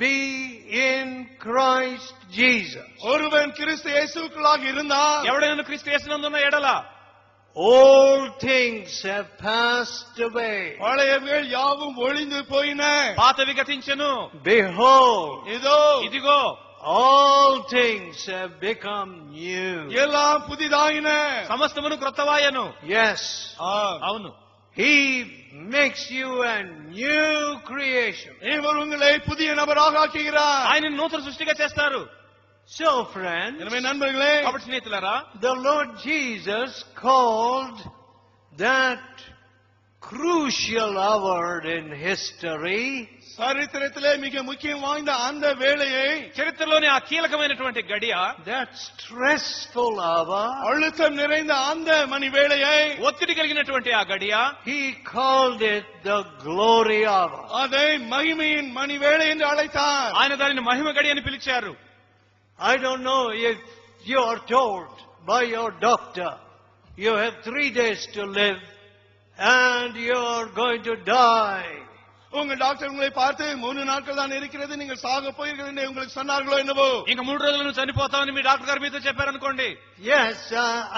be in Christ Jesus. ஒருவன் கிறிஸ்து இயேசுவுக்குள்ளாக இருந்தால், ఎవడైనా క్రీస్తు యేసునందున్న ఎడల All things have passed away. பழையவைகள் யாவும் ஒழிந்து போயின. పాతవి గతించెను. Behold, ఇదిగో all things have become new. எல்லாம் புதிதாயின. సమస్తమును క్రొత్తవాయను. Yes. అవును. He makes you a new creation. இவர் உங்களை புதிய நபராக ஆக்குகிறார். ఆయన నూతన సృష్టిగా చేస్తారు. So, friends, எனவே நண்பர்களே, కాబట్టి స్నేహితులారా, the Lord Jesus called that crucial hour in history சரித்திரத்திலே மிக முக்கியம் வாய்ந்த அந்த வேளையை, చరిత్రలోని ఆ కీలకమైనటువంటి గడియ, that stressful hour, அழுத்தம் நிறைந்த அந்த மணி வேளையை, ఒత్తిడి కలిగినటువంటి ఆ గడియ, he called it the glory hour. அதை மகிமையின் மணி வேளை என்று அழைத்தார். ఆయన దానిని మహిమ గడి అని పిలిచారు. I don't know if you are told by your doctor you have 3 days to live and you are going to die. உங்க டாக்டர் உங்களை பார்த்து 3 நாட்கள் தான் இருக்கிறது, நீங்கள் சாக போகிறீர்கள் என்று உங்களுக்கு சொன்னார்களோ என்னவோ? ఇంకా 3 రోజులు నువ్వు చనిపోతావని మీ డాక్టర్ గారు మీతో చెప్పారనుకోండి. Yes,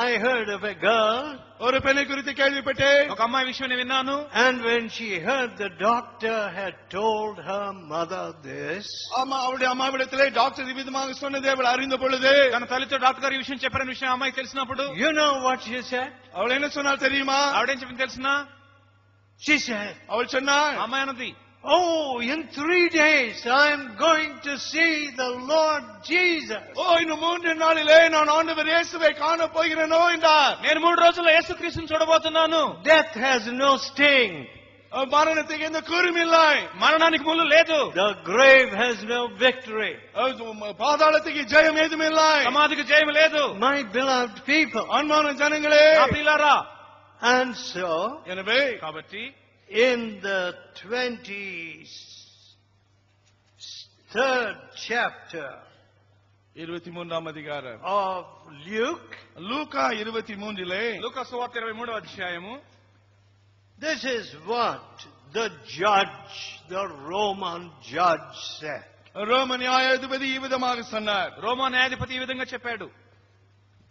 I heard of a girl. ஒரு பெண்ணை குறித்து கேள்விப்பட்டேன். ఒక అమ్మాయి విషయం నేను విన్నాను. And when she heard the doctor had told her mother this, அவருடைய அம்மாவிடத்திலே டாக்டர் விதமாக சொன்னதை அவள் அறிந்த பொழுது, తన తల్లితో డాక్టర్ గారు ఈ విషయం చెప్పారని విషయం అమ్మాయికి తెలిసినప్పుడు, you know what she said? அவள் என்ன சொன்னாள் தெரியுமா? ఆవిడేం చెప్పింది తెలిసినా? She said, அவள் சொன்னாள், అమ్మాయి అన్నది, oh, in 3 days I am going to see the Lord Jesus. இன்னும் 3 நாளிலே நான் ஆண்டவர் இயேசுவை காண போகிறேனோ என்றார். నేను 3 రోజుల్లో యేసుక్రీస్తుని చూడబోతున్నాను. Death has no sting. மரணத்துக்கு எந்த கூறும் இல்லை. మరణానికి ముళ్ళు లేదు. The grave has no victory. பாதாளத்துக்கு ஜெயம் ஏதும் இல்லை. సమాధికి జయం లేదు. My beloved people. அன்பான ஜனங்களே, నా ప్రియులారా, And so, எனவே కాబట్టి in the 23rd chapter 23ஆம் அதிகாரம் of Luke, லூக்கா 23லே, లూకా సువార్త 23వ అధ్యాయము, this is what the judge, the Roman judge said. ரோம நியாயாதிபதி விதமாக சொன்னார். రోమా న్యాయాధిపతి ఈ విధంగా చెప్పాడు.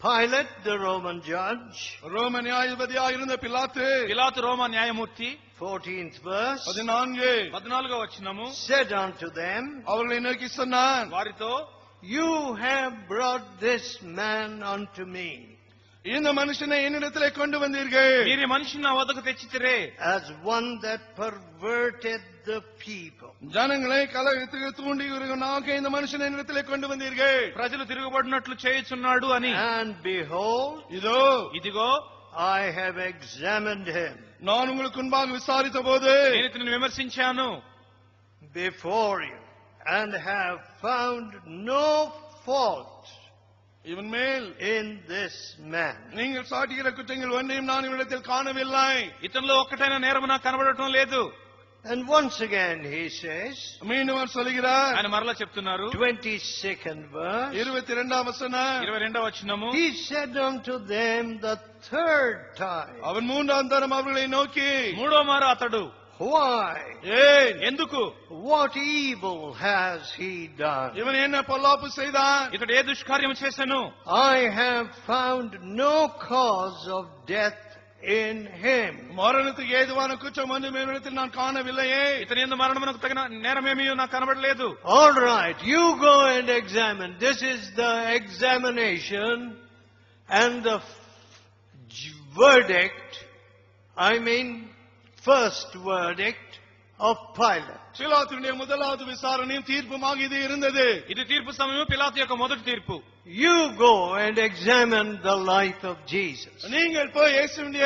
Pilate, the Roman judge, ரோம நியாயாதிபதியாக இருந்த பிலாத்து, పిలాతు రోమా న్యాయమూర్తి, 14th verse, 14వ వచనము, said unto them, அவர்களை நோக்கி சொன்னான், వారితో, you have brought this man unto me இந்த மனுஷனை என்னிடத்திலே கொண்டு வந்தீர்கள் మీరు ఈ మనిషిని నా వద్దకు తెచ్చితిరే, as one that perverted the people. ஜனங்களை கலகத்துக்கு தூண்டுகிறவனாக இந்த மனுஷனை என்னிடத்திலே கொண்டு வந்தீர்கள், ప్రజలు తిరుగుబడినట్లు చేయుచున్నాడు అని. And behold, ఇదిగో I have examined him நான் உங்களுக்கு முன்பாக விசாரித்த போது నేను ఇతనిని విమర్శించాను before you and have found no fault இவன் மேல் in this man. நீங்கள் சாட்டுகிற குற்றங்கள் ஒன்றையும் நான் இவ்விடத்தில் காணவில்லை. ఇతనిలో ఒక్కటైనా నేరము నాకు కనబడటం లేదు. And once again he says, மீண்டும் அவர் சொல்கிறார், ఆయన మరలా చెప్తున్నారు, 22nd verse, 22ஆம் வசனம், 22వ వచనము, he said unto them the third time, அவன் 3ஆம் தரம் அவர்களை நோக்கி, మూడో మారు అతడు, why? ఎందుకు? What evil has he done? இவன் என்ன பொல்லாப்பு செய்தான்? ఇతడు ఏ దుష్కార్యం చేశాను? I have found no cause of death in him. మరణத்துக்கு ఏదువాన కుற்றం ஒன்றும் என்னிடத்தில் நான் காணவில்லையே. ఇతని యందు మరణమునకు తగిన నేరమేమీ నాకు కనబడలేదు. All right, you go and examine. This is the examination and the verdict, I mean first verdict of Pilate. பிலாத்துடைய முதலாவது விசாரணையும் தீர்ப்புமாக இது இருந்தது. ఇది తీర్పు సమయం, పిలాతు యొక్క మొదటి తీర్పు. You go and examine the life of Jesus. நீங்கள் போய் இயேசுவினுடைய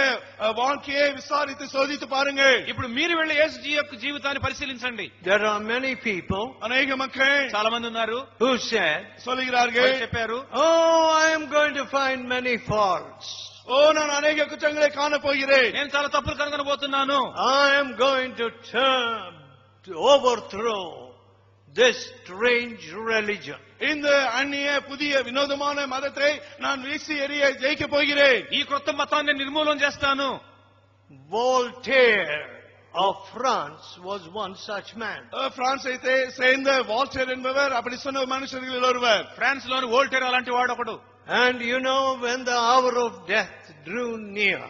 வாழ்க்கையை விசாரித்து சோதித்து பாருங்கள். ఇప్పుడు మీరు వెళ్లి యేసు యొక్క జీవితాన్ని పరిశీలించండి. There are many people அநேக மக்கள் చాలా మంది ఉన్నారు who said, சொல்கிறார்கள், చెప్పారు, oh, I am going to find many faults. நான் அநேக குற்றங்களை காண போகிறேன். నేను చాలా తప్పులు కనుగొనబోతున్నాను. I am going to overthrow this strange religion. இந்த அந்நிய புதிய வினோதமான மதத்தை நான் வீசி எறிய ஜெயிக்க போகிறேன். ఈ కొత్త మతాన్ని నిర్మూలన చేస్తాను. Voltaire of France was one such man. பிரான்ஸை சேர்ந்த வால்டர் என்பவர் அப்படி சொன்ன மனுஷர்களில் ஒருவர். ఫ్రాన్స్ లోని వోల్టేర్ అలాంటి వాడు ఒకడు. And you know, when the hour of death drew near,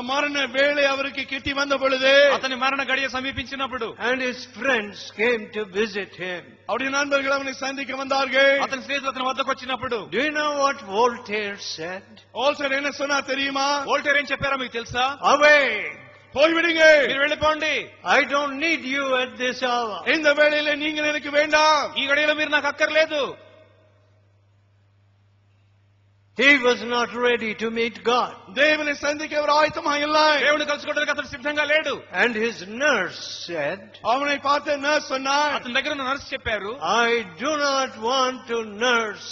మరణ వేళ அவருக்கு கிட்டி வந்த பொழுது, అతని మరణ గడియ సమీపించినప్పుడు, and his friends came to visit him, அவருடைய நண்பர்கள் அவனை சந்திக்க வந்தார்கள். అతని స్నేహితులు అతని వద్దకు వచ్చినప్పుడు, do you know what Voltaire said? Voltaire என்ன சொன்னார் தெரியுமா? వోల్టేర్ ఏం చెప్పారో మీకు తెలుసా? Away! போய்விடுங்க, మీరు వెళ్ళిపోండి, I don't need you at this hour. இந்த வேளையில நீங்கள் எனக்கு வேண்டாம், ఈ గడియలో మీరు నాకు అక్కర్లేదు. He was not ready to meet God. தேவனை சந்திக்க அவர் ஆயத்தமாக இல்லை. దేవుని కలుసుకోవడానికి అతను సిద్ధంగా లేడు. And his nurse said, அவனை பார்த்து நர்ஸ் சொன்னார், అతని దగ్గర ఉన్న నర్స్ చెప్పారు, I do not want to nurse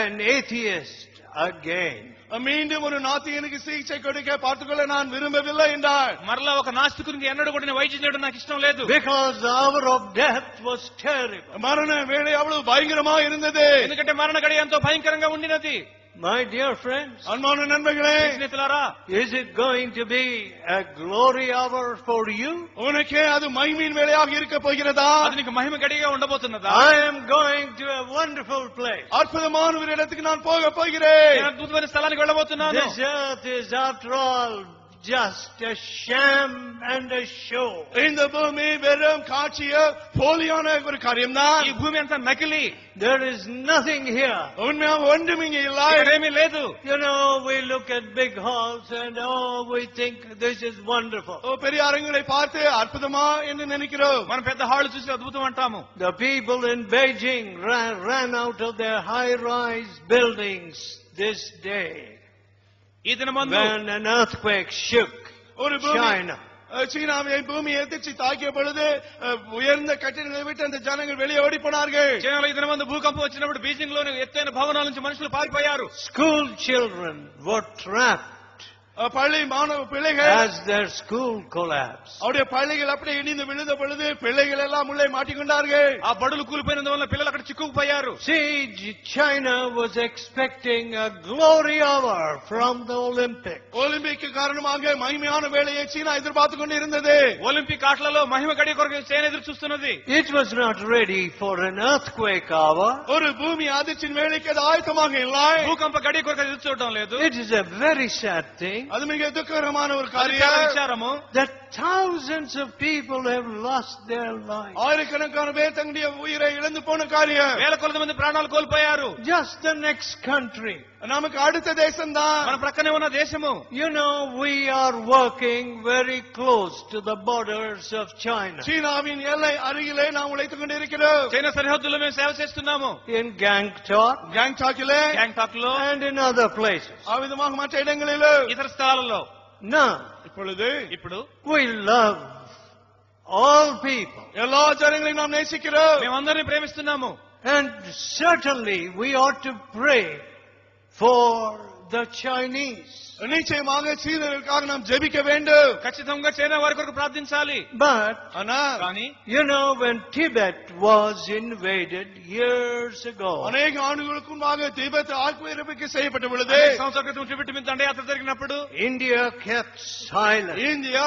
an atheist again. மீண்டும் ஒரு நாத்திகனுக்கு சிகிச்சை கொடுக்க பார்த்துக்கொள்ள நான் விரும்பவில்லை என்றார். మరలా ఒక నాస్తికునికి ఎన్నడూ కూడా వైద్యం చేయడం నాకు ఇష్టం లేదు. Because the hour of death was terrible. மரண வேளை அவ்வளவு பயங்கரமா இருந்தது. ఎందుకంటే మరణ గడియ ఎంతో భయంకరంగా ఉండినది. My dear friends, அன்பான நண்பர்களே, స్నేహితులారా, is it going to be a glory hour for you? உனக்கே அது மகிமையின் வேளையாக இருக்க போகிறதா? అది నీకు మహిమ గడియగా ఉండబోతున్నదా? I am going to a wonderful place. அற்புதமான ஒரு இடத்துக்கு நான் போக போகிறேன். నేను అద్భుతమైన స్థలానికి వెళ్ళబోతున్నాను. This earth is after all just a sham and a show. இந்த பூமி வெறும் காட்சிய போலியான ஒரு காரியம்தான். ఈ భూమి అంతా నకిలీ. There is nothing here. உண்மையாக ஒன்றும் இங்கே இல்லை. ఇక్కడేమీ లేదు. You know, we look at big halls and we think this is wonderful. பெரிய அரங்குகளை பார்த்து அற்புதமா என்று நினைக்கிறோம். మనం పెద్ద హాల్ చూసి అద్భుతం అంటాము. The people in Beijing ran out of their high-rise buildings this day ఈ దినమందు when an earthquake shook ஒரு பூமி China. சீனாவை பூமி எதிர்த்து தாக்கிய பொழுது உயர்ந்த கட்டிடங்களை விட்டு அந்த ஜனங்கள் வெளியே ஓடி போனார்கள். చైనాలో ఈ దినమందు భూకంపం వచ్చినప్పుడు బీజింగ్ లోని ఎత్తైన భవనాల నుంచి మనుషులు పారిపోయారు. School children were trapped பள்ளி மாணவ பிள்ளைகள் as their school collapsed. அவருடைய பள்ளிகள் அப்படியே இடிந்து விழுந்த பொழுது பிள்ளைகள் எல்லாம் உள்ளே மாட்டிக்கொண்டார்கள். ఆ బడులు కూలిపోయినందువల్ల పిల్లలు అక్కడ చిక్కుకుపోయారు. See, China was expecting a glory hour from the Olympics. Olympic காரணமாக மகிமையான வேலையை சீனா எதிர்பார்த்துக் கொண்டு இருந்தது. ఒలింపిక్ ఆటలలో మహిమ గడియ కొరకు చైనా ఎదురు చూస్తున్నది. It was not ready for an earthquake hour. ஒரு பூமி அதிர்ச்சியின் வேலைக்கு அது ஆயத்தமாக இல்லை. భూకంప గడియ కొరకు ఎదురు చూడటం లేదు. It is a very sad thing அது மிக துக்ககரமான ஒரு అది చాలా காரியம். విచారము. that thousands of people have lost their lives. ஆயிரக்கணக்கான பேர் தங்களுடைய உயிரை இழந்து போன காரியம். వేల కొలది మంది ప్రాణాలు కోల్పోయారు. Just the next country. நமக்கு அடுத்த தேசம் தான். మన ప్రక్కనే ఉన్న దేశము. You know, we are working very close to the borders of China. சீனாவின் எல்லை அருகிலே நாம் உழைத்துக் கொண்டிருக்கிறோம். చైనా సరిహద్దులో మేము సేవ చేస్తున్నాము. In Gangtok கேங்டாக்கிலே గ్యాంగ్టాక్ లో and in other places. அவ்விதமாக மற்ற இடங்களிலும் ఇతర స్థలాలలో Now, இப்பொழுது ఇప్పుడు we love all people. எல்லா ஜனங்களையும் நாம் நேசிக்கிறோம். మేమందరినీ ప్రేమిస్తున్నాము. And certainly we ought to pray for the Chinese. நிச்சயமாக சீனர்களுக்காக நாம் ஜெபிக்க வேண்டும். ఖచ్చితంగా చైనా వారి కొరకు ప్రార్థించాలి. But, కానీ you know, when Tibet was invaded years ago, அநேக ஆண்டுகளுக்கு முன்பாக திபெத் ஆக்கிரமிப்பு செய்யப்பட்ட பொழுது అనేక సంవత్సరాల క్రితం టిబెట్ మీద దండయాత్ర జరిగినప్పుడు India kept silent. இந்தியா